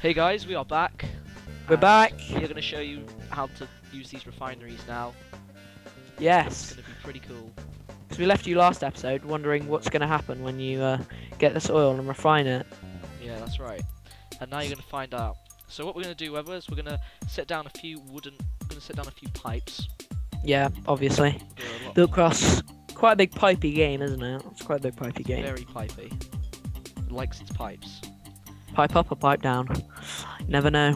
Hey guys, we are back. We're back. We're going to show you how to use these refineries now. It's Yes. going to be pretty cool. Because we left you last episode wondering what's going to happen when you get this oil and refine it. Yeah, that's right. And now you're going to find out. So what we're going to do, Weber, is we're going to set down a few pipes. Yeah, obviously. BuildCraft's quite a big pipey game, isn't it? It's quite a big pipey game. Very pipey. It likes its pipes. Pipe up or pipe down. You never know.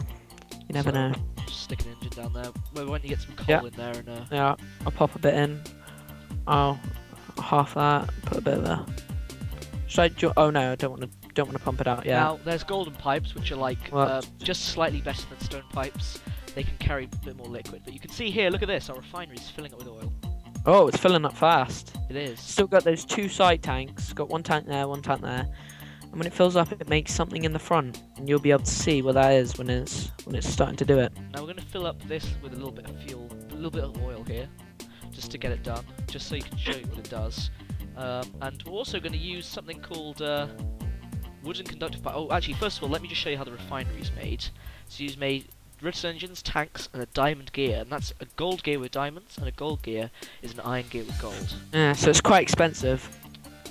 You never know. Just stick an engine down there. Weber, why don't you get some coal in there and Yeah, I'll pop a bit in. Oh, half that. Put a bit there. Should I? Oh no, I don't want to pump it out. Yeah. Now there's golden pipes, which are like just slightly better than stone pipes. They can carry a bit more liquid. But you can see here, look at this. Our refinery's filling up with oil. Oh, it's filling up fast. It is. Still got those two side tanks. Got one tank there, one tank there. And when it fills up, it makes something in the front, and you'll be able to see what that is when it's starting to do it. Now we're going to fill up this with a little bit of fuel, a little bit of oil here, just to get it done, just so you can show you what it does. And we're also going to use something called wooden conductive pipe. Oh, actually, first of all, let me just show you how the refinery is made. So you've made redstone engines, tanks, and a diamond gear, and that's a gold gear with diamonds, and a gold gear is an iron gear with gold. Yeah, so it's quite expensive.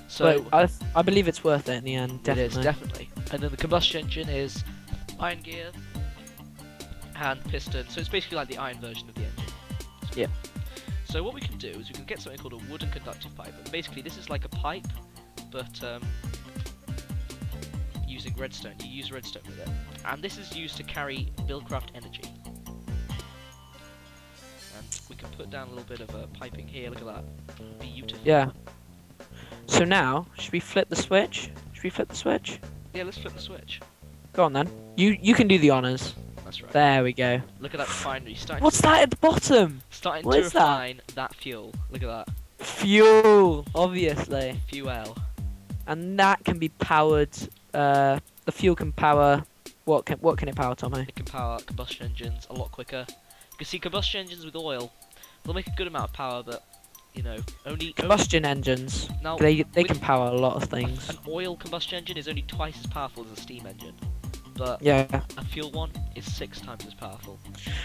So but I believe it's worth it in the end. Definitely. It is, definitely. And then the combustion engine is iron gear and piston. So it's basically like the iron version of the engine. Yeah. So what we can do is we can get something called a wooden conductive pipe. And basically this is like a pipe, but using redstone. You use redstone with it. And this is used to carry BuildCraft energy. And we can put down a little bit of piping here. Look at that. Beautiful. Yeah. So now, should we flip the switch? Should we flip the switch? Yeah, let's flip the switch. Go on then. You can do the honours. That's right. There we go. Look at that refinery starting. What's that at the bottom? Starting what to is refine that fuel. Look at that. Fuel, obviously. Fuel. And that can be powered. The fuel can power. What can it power, Tommy? It can power combustion engines a lot quicker. You can see combustion engines with oil. They'll make a good amount of power, but you know, combustion engines. Now, they can power a lot of things. An oil combustion engine is only twice as powerful as a steam engine, but yeah, a fuel one is 6 times as powerful.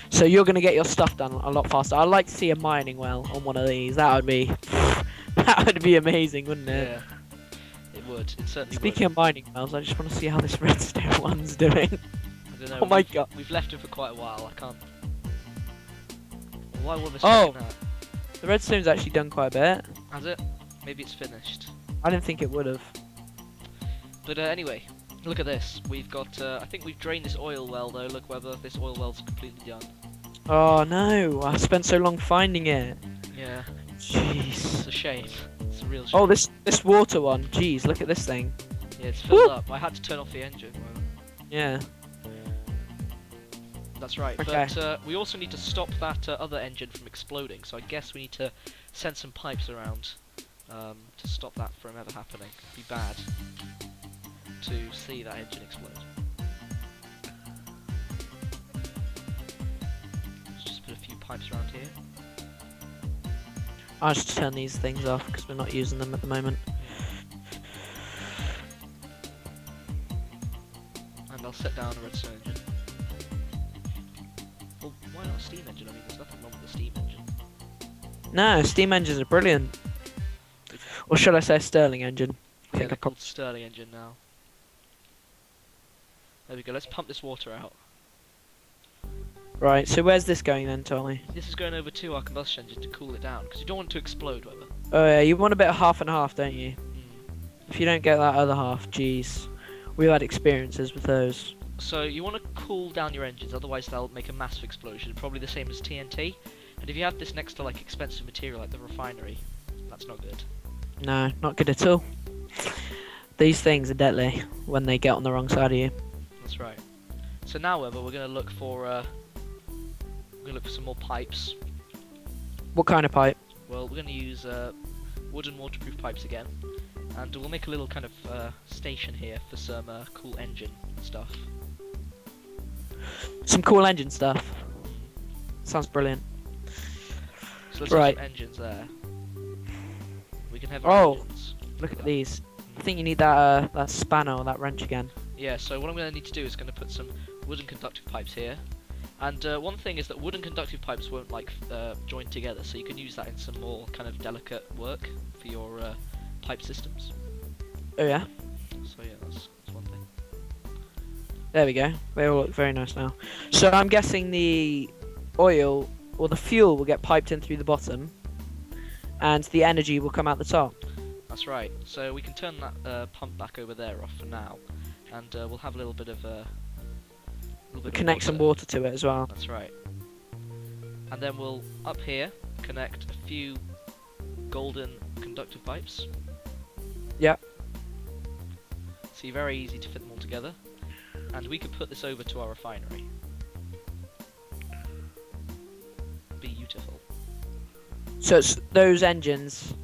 So you're gonna get your stuff done a lot faster. I'd like to see a mining well on one of these. That would be amazing, wouldn't it? Yeah, it would. It certainly Speaking of mining wells, I just want to see how this redstone one's doing. I don't know. Oh my god. We've left it for quite a while. I can't. Why will this? Oh. The redstone's actually done quite a bit. Has it? Maybe it's finished. I didn't think it would have. But anyway, look at this. We've got. I think we've drained this oil well though. Look whether this oil well's completely done. Oh no! I spent so long finding it. Yeah. Jeez. It's a shame. It's a real shame. Oh, this water one. Jeez, look at this thing. Yeah, it's filled up. I had to turn off the engine. Yeah. That's right, okay. But we also need to stop that other engine from exploding, so I guess we need to send some pipes around to stop that from ever happening. It'd be bad to see that engine explode. Let's just put a few pipes around here. I'll just turn these things off because we're not using them at the moment. And I'll set down a redstone engine. Well, why not a steam engine? I mean, there's nothing wrong with a steam engine. No, steam engines are brilliant. Or should I say a Stirling engine? I think they're called Stirling engine now. There we go, let's pump this water out. Right, so where's this going then, Tommy? This is going over to our combustion engine to cool it down, because you don't want it to explode, Weber. Oh yeah, you want a bit of half and half, don't you? Mm. If you don't get that other half, jeez. We've had experiences with those. So you want to cool down your engines, otherwise they'll make a massive explosion, probably the same as TNT. And if you have this next to like expensive material like the refinery, that's not good. No, not good at all. These things are deadly when they get on the wrong side of you. That's right. So now, Weber, we're going to look for some more pipes. What kind of pipe? Well, we're going to use wooden waterproof pipes again, and we'll make a little kind of station here for some cool engine stuff. Some cool engine stuff. Sounds brilliant. So let's have some engines there. We can have our engines. Look at these. I think you need that that spanner or that wrench again. Yeah, so what I'm going to need to do is going to put some wooden conductive pipes here. And one thing is that wooden conductive pipes won't like join together, so you can use that in some more kind of delicate work for your pipe systems. Oh yeah. So yeah, that's one thing. There we go. They all look very nice now. So I'm guessing the oil or the fuel will get piped in through the bottom, and the energy will come out the top. That's right. So we can turn that pump back over there off for now, and we'll have a little bit of Connect some water to it as well. That's right. And then we'll up here connect a few golden conductive pipes. Yep. See, very easy to fit them all together. And we could put this over to our refinery. Beautiful. So it's those engines,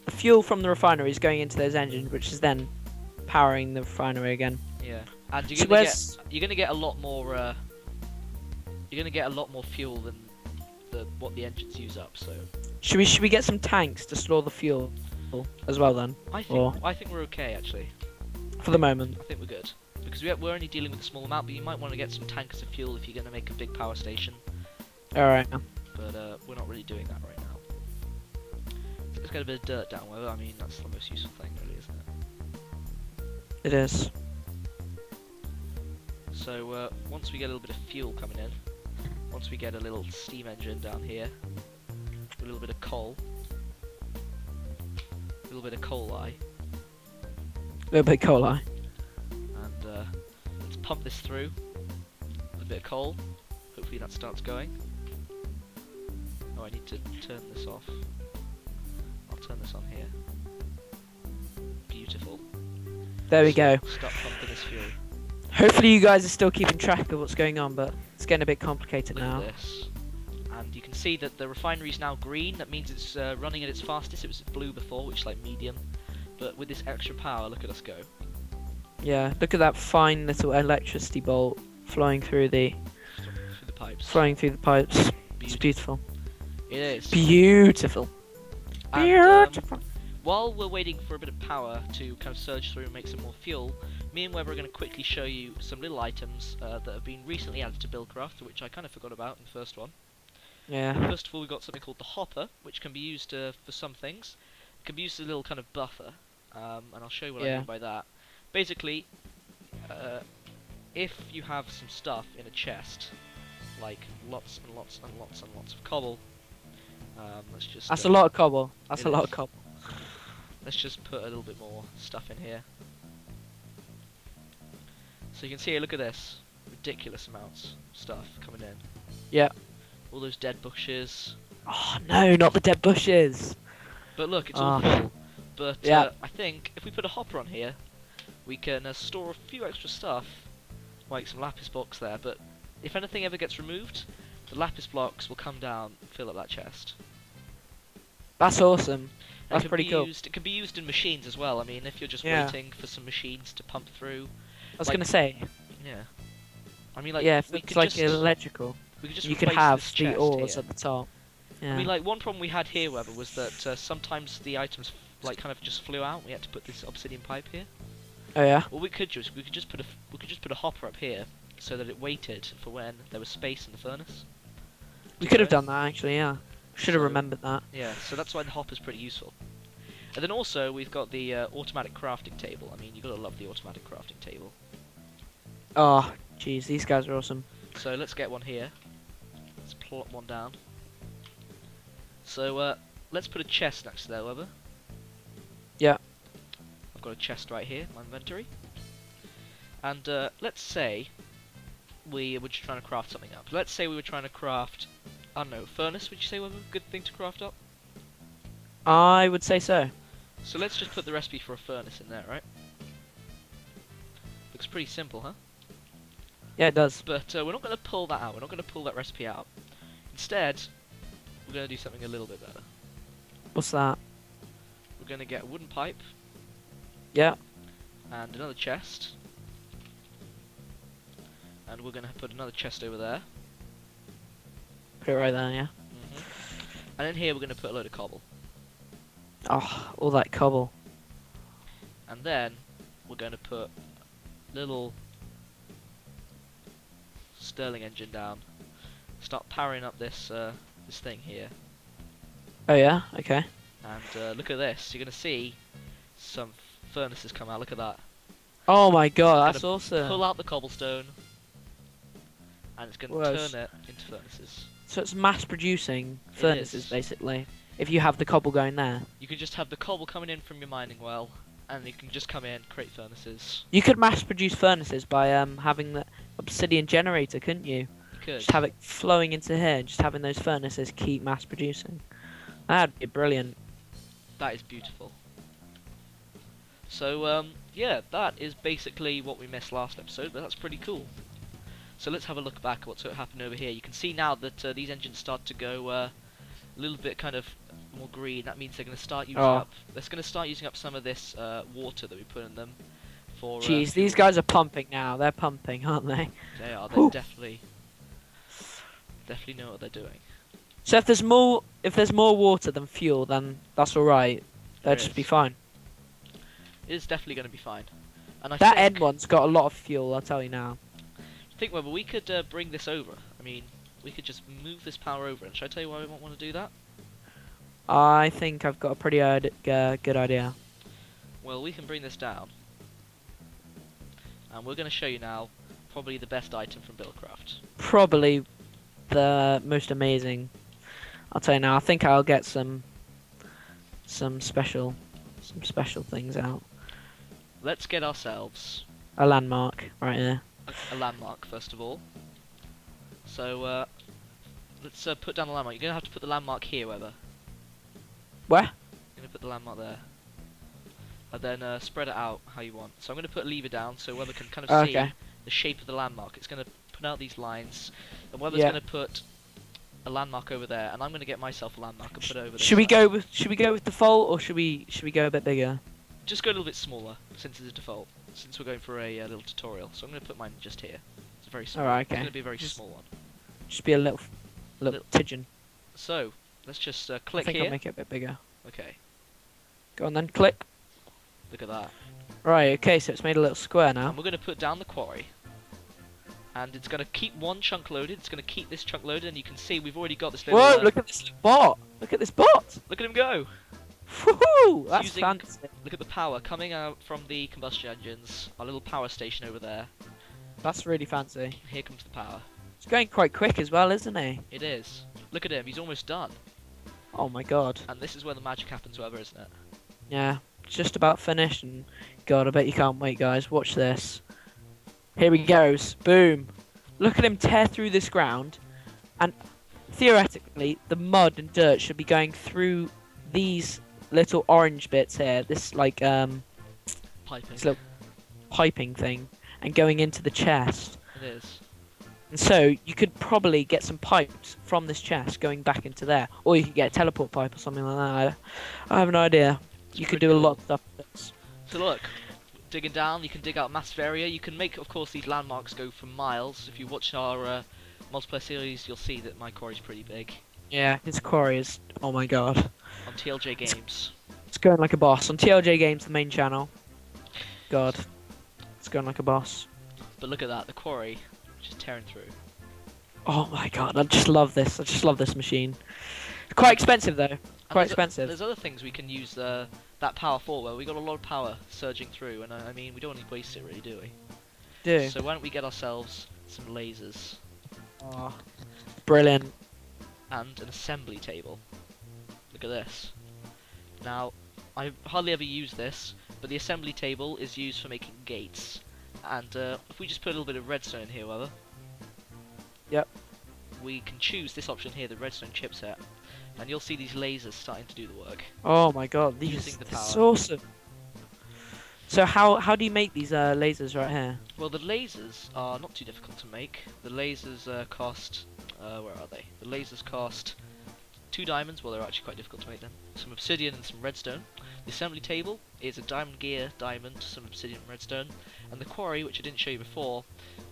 the fuel from the refinery is going into those engines, which is then powering the refinery again. Yeah, and So where's- you're gonna get a lot more. You're gonna get a lot more fuel than what the engines use up. So Should we get some tanks to store the fuel as well then? I think we're okay actually. For the moment. I think we're good because we're only dealing with a small amount, but you might want to get some tankers of fuel if you're gonna make a big power station. Alright. But we're not really doing that right now. Let's get a bit of dirt down. Well, I mean that's the most useful thing, really, isn't it? It is. So once we get a little bit of fuel coming in, once we get a little steam engine down here, a little bit of coal, a little bit of coal eye, A little bit of coal eye. and let's pump this through with a bit of coal. Hopefully that starts going. Oh, I need to turn this off. I'll turn this on here. Beautiful. There we go. Start pumping this fuel. Hopefully you guys are still keeping track of what's going on, but it's getting a bit complicated Look now. at this. And you can see that the refinery is now green. That means it's running at its fastest. It was blue before, which is like medium. But with this extra power, look at us go. Yeah, look at that fine little electricity bolt flowing through the pipes. It's beautiful. It is. Beautiful. And, Beautiful. while we're waiting for a bit of power to kind of surge through and make some more fuel, me and Webb are going to quickly show you some little items that have been recently added to BuildCraft, which I kind of forgot about in the first one. Yeah. First of all, we've got something called the hopper, which can be used for some things. It can be used as a little kind of buffer, and I'll show you what I mean by that. Basically, if you have some stuff in a chest, like lots and lots and lots and lots of cobble, let's just... That's a lot of cobble. That's a lot of cobble. Let's just put a little bit more stuff in here. So you can see, look at this. Ridiculous amounts of stuff coming in. Yeah. All those dead bushes. Oh no, not the dead bushes. But look, it's all full. But yeah. I think if we put a hopper on here, we can store a few extra stuff, like some lapis blocks there. But if anything ever gets removed, the lapis blocks will come down and fill up that chest. That's awesome. That's pretty cool. It can be used in machines as well. I mean, if you're just waiting for some machines to pump through. I was gonna say. Yeah. I mean, like, yeah, if it's like electrical, you could have the ores at the top. Yeah. I mean, like, one problem we had here, Weber, was that sometimes the items like kind of just flew out. We had to put this obsidian pipe here. Oh yeah. Well, we could just put a hopper up here so that it waited for when there was space in the furnace. We could have done that actually. Yeah. Should have remembered that. Yeah. So that's why the hopper's pretty useful. And then also we've got the automatic crafting table. I mean, you gotta love the automatic crafting table. Oh, jeez, these guys are awesome. So let's get one here. Let's plop one down. So let's put a chest next to there, Weber. Yeah. I've got a chest right here in my inventory. And let's say we were just trying to craft something up. Let's say we were trying to craft, I don't know, furnace, would you say, Weber? Good thing to craft up? I would say so. So let's just put the recipe for a furnace in there, right? Looks pretty simple, huh? Yeah, it does. But we're not going to pull that out. We're not going to pull that recipe out. Instead, we're going to do something a little bit better. What's that? We're going to get a wooden pipe. Yeah. And another chest. And we're going to put another chest over there. Put it right there, yeah. And in here we're going to put a load of cobble. Oh, all that cobble. And then we're going to put little Stirling engine down. Start powering up this this thing here, Oh yeah. Okay. and look at this. You're gonna see some furnaces come out. Look at that. Oh my god, It's that's gonna awesome. pull out the cobblestone, and it's gonna Whoa, turn it into furnaces. So it's mass producing It furnaces is. basically. If you have the cobble going there, You can just have the cobble coming in from your mining well, and you can just come in, create furnaces. you could mass produce furnaces by having the obsidian generator, couldn't you? You could. Just have it flowing into here, and just having those furnaces keep mass producing. That'd be brilliant. That is beautiful. So, yeah, that is basically what we missed last episode, but that's pretty cool. So let's have a look back at what's happened over here. You can see now that these engines start to go a little bit kind of more green. That means they're going to start using up. They're going to start using up some of this water that we put in them. For Jeez, fuel. these guys are pumping now. They're pumping, aren't they? They are. They Whew. definitely know what they're doing. So if there's more water than fuel, then that's all right. They'll There just is. be fine. It is definitely going to be fine. And I That think, end one's got a lot of fuel. I'll tell you now. think whether we could bring this over. I mean, we could just move this power over. And should I tell you why we won't want to do that? I think I've got a pretty good idea. Well, we can bring this down. And we're going to show you now probably the best item from BuildCraft. Probably the most amazing. I'll tell you now. I think I'll get some special things out. Let's get ourselves A landmark right here. a landmark first of all. So let's put down the landmark. You're going to have to put the landmark here, Weather. Where? You're going to put the landmark there. And then spread it out how you want. So I'm going to put a lever down so Weather can kind of see Okay. the shape of the landmark. It's going to put out these lines. And Weather's Yeah. going to put a landmark over there. And I'm going to get myself a landmark and put it over there. Should we go with default, or should we go a bit bigger? Just go a little bit smaller, since it's a default. Since we're going for a little tutorial. So I'm going to put mine just here. It's a very small. Alright, It's okay. going to be a very Just- small one. Just be a little pigeon. So let's just I click think here. I'll make it a bit bigger. Okay, Go on then, click. look at that. Right, okay, so it's made a little square now. And we're going to put down the quarry. And it's going to keep one chunk loaded. It's going to keep this chunk loaded, and you can see we've already got this little. Whoa, look at this bot! Look at this bot! Look at him go! Woohoo! That's using- fancy. Look at the power coming out from the combustion engines. Our little power station over there. That's really fancy. Here comes the power. It's going quite quick as well, isn't he? It is. Look at him. He's almost done. Oh my god. And this is where the magic happens, Weather, isn't it? Yeah, it's just about finished, and god, I bet you can't wait, guys. Watch this. Here he goes. Boom. Look at him tear through this ground, and theoretically, the mud and dirt should be going through these little orange bits here. This like Piping. this little piping thing, and going into the chest. It is. And so you could probably get some pipes from this chest going back into there, or you could get a teleport pipe or something like that. I have no idea. It's You could pretty do a cool. lot of stuff with this. So look, digging down, you can dig out a massive area. You can make, of course, these landmarks go for miles. If you watch our multiplayer series, you'll see that my quarry's pretty big. Yeah, his quarry is. Oh my god. On TLJ Games. It's going like a boss. On TLJ Games, the main channel. God. It's going like a boss. But look at that, the quarry just tearing through. Oh my god, I just love this. I just love this machine. It's quite expensive though. And Quite there's expensive. There's other things we can use that power for. Well, we got a lot of power surging through, and I mean, we don't want to waste it, really, do we? Do. So why don't we get ourselves some lasers Oh, brilliant. and an assembly table? Look at this. Now, I hardly ever use this, but the assembly table is used for making gates. And if we just put a little bit of redstone in here, Weather. Yep. We can choose this option here, the redstone chipset, and you'll see these lasers starting to do the work. Oh my god, these Using the this is power. awesome. So how do you make these lasers right here? Well, the lasers are not too difficult to make. The lasers cost... where are they? The lasers cost 2 diamonds. Well, they're actually quite difficult to make them. Some obsidian and some redstone. The assembly table is a diamond gear, diamond, some obsidian and redstone. And the quarry, which I didn't show you before,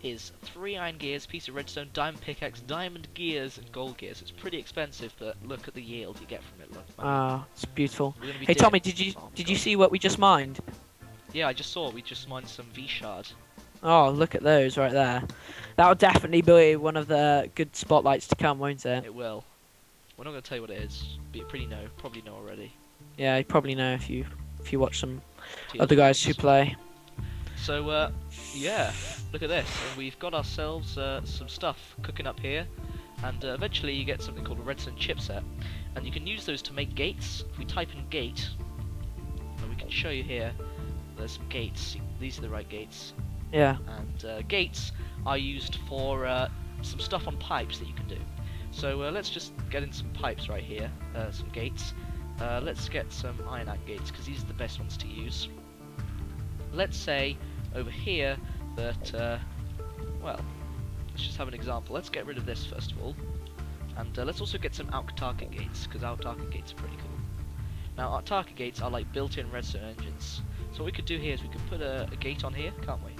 is 3 iron gears, piece of redstone, diamond pickaxe, diamond gears, and gold gears. It's pretty expensive, but look at the yield you get from it. Look, Ah, it's beautiful. we're gonna be Hey digging- Tommy, Oh, did you God. see what we just mined? Yeah, I just saw. We just mined some V shard. Oh, look at those right there. That'll definitely be one of the good spotlights to come, won't it? It will. We're not going to tell you what it is, but you probably know already. Yeah, you probably know if you watch some TLG other guys who games. play. So, yeah, look at this. And we've got ourselves some stuff cooking up here. And eventually you get something called a redstone chipset. And you can use those to make gates. If we type in gate, and we can show you here, there's some gates. These are the right gates. Yeah. And gates are used for some stuff on pipes that you can do. So let's just get in some pipes right here, some gates. Let's get some iron ant gates, because these are the best ones to use. Let's say over here that, well, let's just have an example. Let's get rid of this first of all. And let's also get some autarkic gates, because autarkic gates are pretty cool. Now, autarkic gates are like built-in redstone engines. So what we could do here is we could put a gate on here, can't we?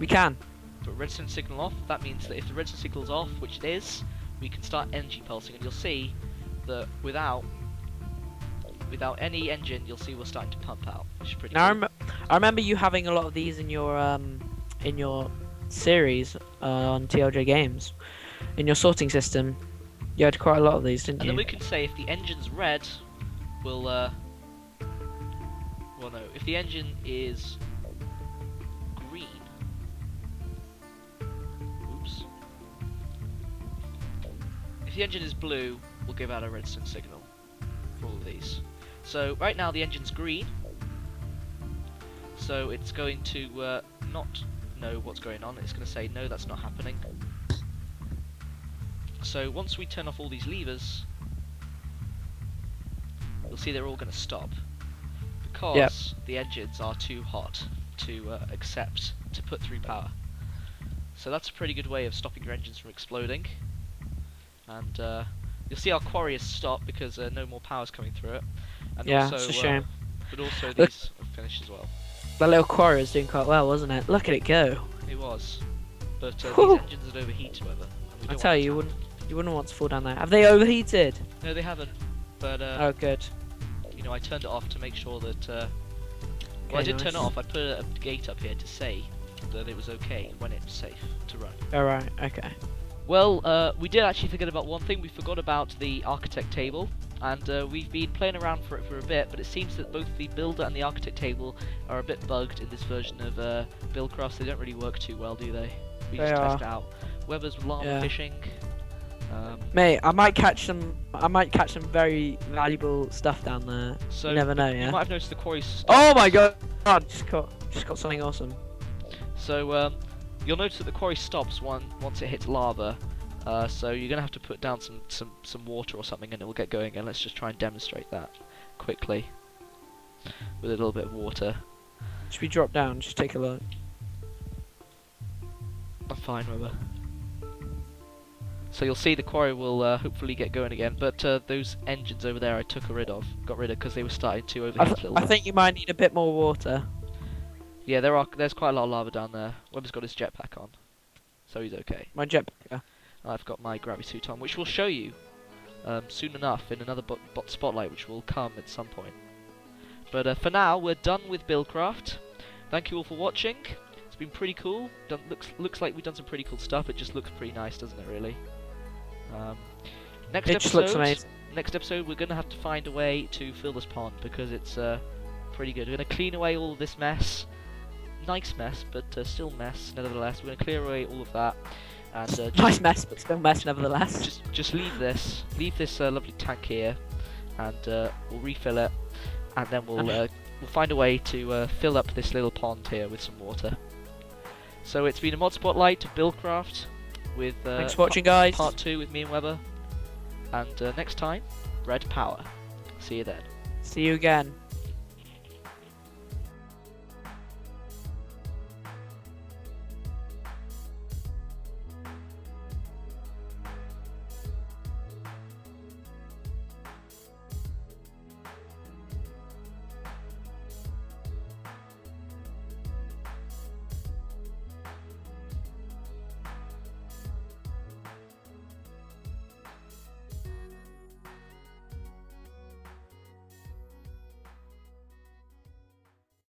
We can. Put redstone signal off. That means that if the redstone signal is off, which it is, we can start energy pulsing, and you'll see that without any engine, you'll see we're starting to pump out, which is pretty Now cool. I remember you having a lot of these in your series on TLJ Games, in your sorting system. You had quite a lot of these, didn't And you? then we can say if the engine's red, we'll well no, if the engine is green, oops. If the engine is blue, we'll give out a redstone signal for all of these. So right now the engine's green, so it's going to not know what's going on. It's going to say no, that's not happening. So once we turn off all these levers, you'll see they're all going to stop, because the engines are too hot to accept to put through power. So that's a pretty good way of stopping your engines from exploding. And you'll see our quarry has stopped because no more power's coming through it. And Yeah, also, it's a shame. but also Look. these are finished as well. That little quarry was doing quite well, wasn't it? Look at it go. It was, but these Whew. engines had overheated, however. and we I don't tell want you, them you wouldn't want to fall down there. Have they overheated? to. No, they haven't. But Oh, good. you know, I turned it off to make sure that. Well, I Okay, did turn it nice. off. I put a gate up here to say that it was okay when it's safe to run. Alright, okay. Well, we did actually forget about one thing. We forgot about the architect table, and we've been playing around for it for a bit, but it seems that both the builder and the architect table are a bit bugged in this version of BuildCraft. They don't really work too well, do they? We They just are. test out. Weber's llama Yeah. fishing. Mate, I might catch some very valuable stuff down there. So You never know, You yeah? might have noticed the quarries. Oh my god! Just got something awesome. So you'll notice that the quarry stops once it hits lava. So you're gonna have to put down some water or something, and it will get going again. Let's just try and demonstrate that quickly with a little bit of water. Should we drop down? Just take a look. I'm fine, Weber. So you'll see the quarry will hopefully get going again, but those engines over there I got rid of because they were starting to overheat a little I bit. think you might need a bit more water. Yeah, there's quite a lot of lava down there. Weber's got his jetpack on, so he's okay. My jetpack. I've got my gravity suit on, which we'll show you soon enough in another bot spotlight, which will come at some point. But for now, we're done with BuildCraft. Thank you all for watching. It's been pretty cool. Looks like we've done some pretty cool stuff. It just looks pretty nice, doesn't it? Really. Next It episode. just looks amazing. Next episode, we're gonna have to find a way to fill this pond because it's pretty good. We're gonna clean away all of this mess. Nice mess, but still mess nevertheless. We're gonna clear away all of that. And Nice mess, but still mess nevertheless. just leave this lovely tank here, and we'll refill it, and then we'll find a way to fill up this little pond here with some water. So it's been a mod spotlight to BuildCraft with Thanks for watching, guys. part 2 with me and Weber, and next time, Red Power. See you then. See you again.